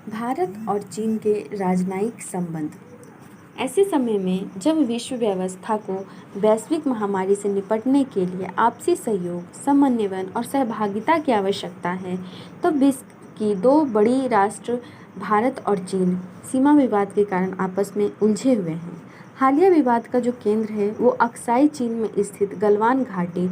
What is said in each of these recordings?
भारत और चीन के राजनयिक संबंध। ऐसे समय में जब विश्व व्यवस्था को वैश्विक महामारी से निपटने के लिए आपसी सहयोग, समन्वय और सहभागिता की आवश्यकता है, तो विश्व की दो बड़ी राष्ट्र भारत और चीन सीमा विवाद के कारण आपस में उलझे हुए हैं। हालिया विवाद का जो केंद्र है वो अक्साई चीन में स्थित गलवान घाटी,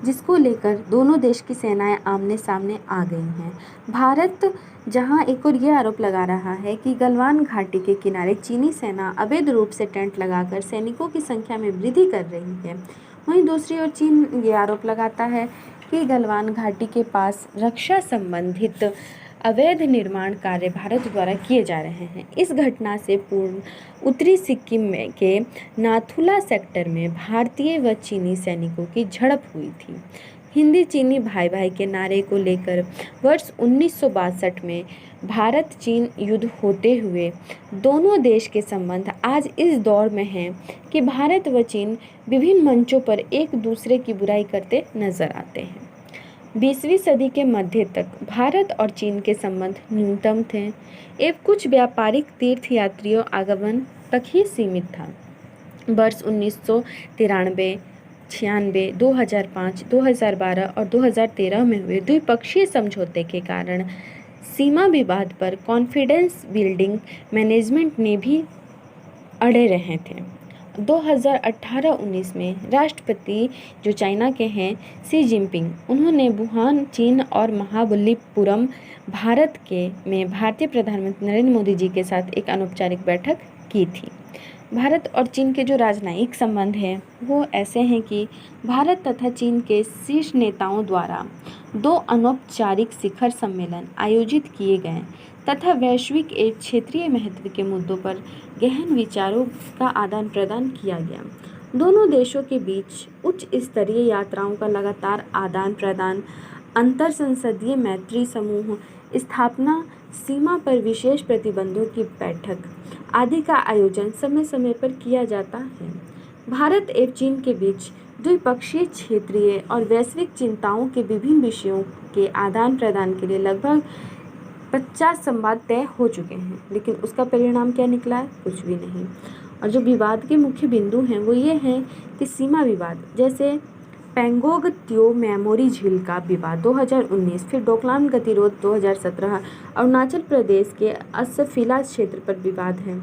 जिसको लेकर दोनों देश की सेनाएं आमने सामने आ गई हैं। भारत जहां एक और ये आरोप लगा रहा है कि गलवान घाटी के किनारे चीनी सेना अवैध रूप से टेंट लगाकर सैनिकों की संख्या में वृद्धि कर रही है, वहीं दूसरी ओर चीन ये आरोप लगाता है कि गलवान घाटी के पास रक्षा संबंधित अवैध निर्माण कार्य भारत द्वारा किए जा रहे हैं। इस घटना से पूर्व उत्तरी सिक्किम में के नाथुला सेक्टर में भारतीय व चीनी सैनिकों की झड़प हुई थी। हिंदी चीनी भाई भाई के नारे को लेकर वर्ष 1962 में भारत चीन युद्ध होते हुए दोनों देश के संबंध आज इस दौर में हैं कि भारत व चीन विभिन्न मंचों पर एक दूसरे की बुराई करते नजर आते हैं। 20वीं सदी के मध्य तक भारत और चीन के संबंध न्यूनतम थे एवं कुछ व्यापारिक तीर्थ यात्रियों आगमन तक ही सीमित था। वर्ष 1993, 96, 2005, 2012 और 2013 में हुए द्विपक्षीय समझौते के कारण सीमा विवाद पर कॉन्फिडेंस बिल्डिंग मैनेजमेंट ने भी अड़े रहे थे। 2018-19 में राष्ट्रपति जो चाइना के हैं शी जिनपिंग, उन्होंने वुहान चीन और महाबलीपुरम भारत के में भारतीय प्रधानमंत्री नरेंद्र मोदी जी के साथ एक अनौपचारिक बैठक की थी। भारत और चीन के जो राजनयिक संबंध हैं वो ऐसे हैं कि भारत तथा चीन के शीर्ष नेताओं द्वारा 2 अनौपचारिक शिखर सम्मेलन आयोजित किए गए तथा वैश्विक एवं क्षेत्रीय महत्व के मुद्दों पर गहन विचारों का आदान प्रदान किया गया। दोनों देशों के बीच उच्च स्तरीय यात्राओं का लगातार आदान प्रदान, अंतर संसदीय मैत्री समूह स्थापना, सीमा पर विशेष प्रतिबंधों की बैठक आदि का आयोजन समय समय पर किया जाता है। भारत एवं चीन के बीच द्विपक्षीय, क्षेत्रीय और वैश्विक चिंताओं के विभिन्न विषयों के आदान प्रदान के लिए लगभग 50 संवाद तय हो चुके हैं, लेकिन उसका परिणाम क्या निकला है? कुछ भी नहीं। और जो विवाद के मुख्य बिंदु हैं वो ये हैं कि सीमा विवाद, जैसे पेंगोंग त्सो मेमोरी झील का विवाद 2019, फिर डोकलाम गतिरोध 2017, अरुणाचल प्रदेश के असफिला क्षेत्र पर विवाद है।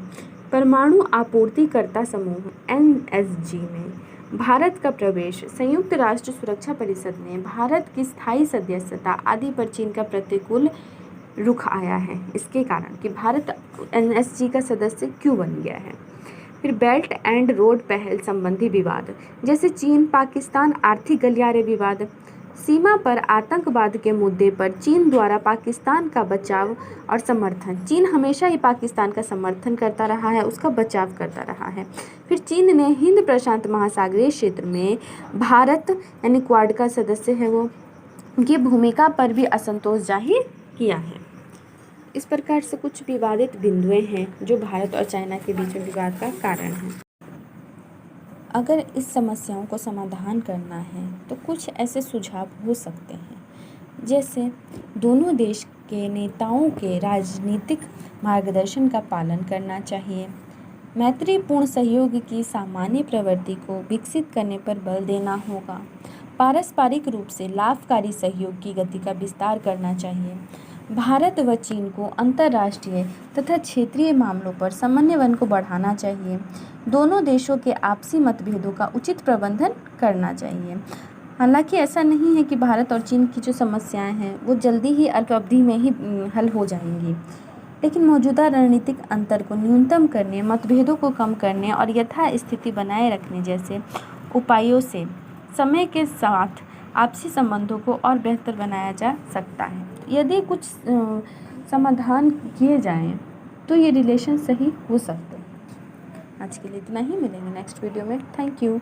परमाणु आपूर्तिकर्ता समूह NSG में भारत का प्रवेश, संयुक्त राष्ट्र सुरक्षा परिषद में भारत की स्थायी सदस्यता आदि पर चीन का प्रतिकूल रुख आया है। इसके कारण कि भारत NSG का सदस्य क्यों बन गया है। फिर बेल्ट एंड रोड पहल संबंधी विवाद, जैसे चीन पाकिस्तान आर्थिक गलियारे विवाद, सीमा पर आतंकवाद के मुद्दे पर चीन द्वारा पाकिस्तान का बचाव और समर्थन। चीन हमेशा ही पाकिस्तान का समर्थन करता रहा है, उसका बचाव करता रहा है। फिर चीन ने हिंद प्रशांत महासागरीय क्षेत्र में भारत यानी क्वाड का सदस्य है वो, की भूमिका पर भी असंतोष जाहिर किया है। इस प्रकार से कुछ विवादित बिंदुएं हैं जो भारत और चाइना के बीच में विवाद का कारण है। अगर इस समस्याओं को समाधान करना है तो कुछ ऐसे सुझाव हो सकते हैं, जैसे दोनों देश के नेताओं के राजनीतिक मार्गदर्शन का पालन करना चाहिए, मैत्रीपूर्ण सहयोग की सामान्य प्रवृत्ति को विकसित करने पर बल देना होगा, पारस्परिक रूप से लाभकारी सहयोग की गति का विस्तार करना चाहिए, भारत व चीन को अंतर्राष्ट्रीय तथा क्षेत्रीय मामलों पर समन्वय को बढ़ाना चाहिए, दोनों देशों के आपसी मतभेदों का उचित प्रबंधन करना चाहिए। हालांकि ऐसा नहीं है कि भारत और चीन की जो समस्याएं हैं वो जल्दी ही अल्प अवधि में ही हल हो जाएंगी, लेकिन मौजूदा रणनीतिक अंतर को न्यूनतम करने, मतभेदों को कम करने और यथास्थिति बनाए रखने जैसे उपायों से समय के साथ आपसी संबंधों को और बेहतर बनाया जा सकता है। यदि कुछ समाधान किए जाएं तो ये रिलेशन सही हो सकते हैं। आज के लिए इतना ही, मिलेंगे नेक्स्ट वीडियो में। Thank you.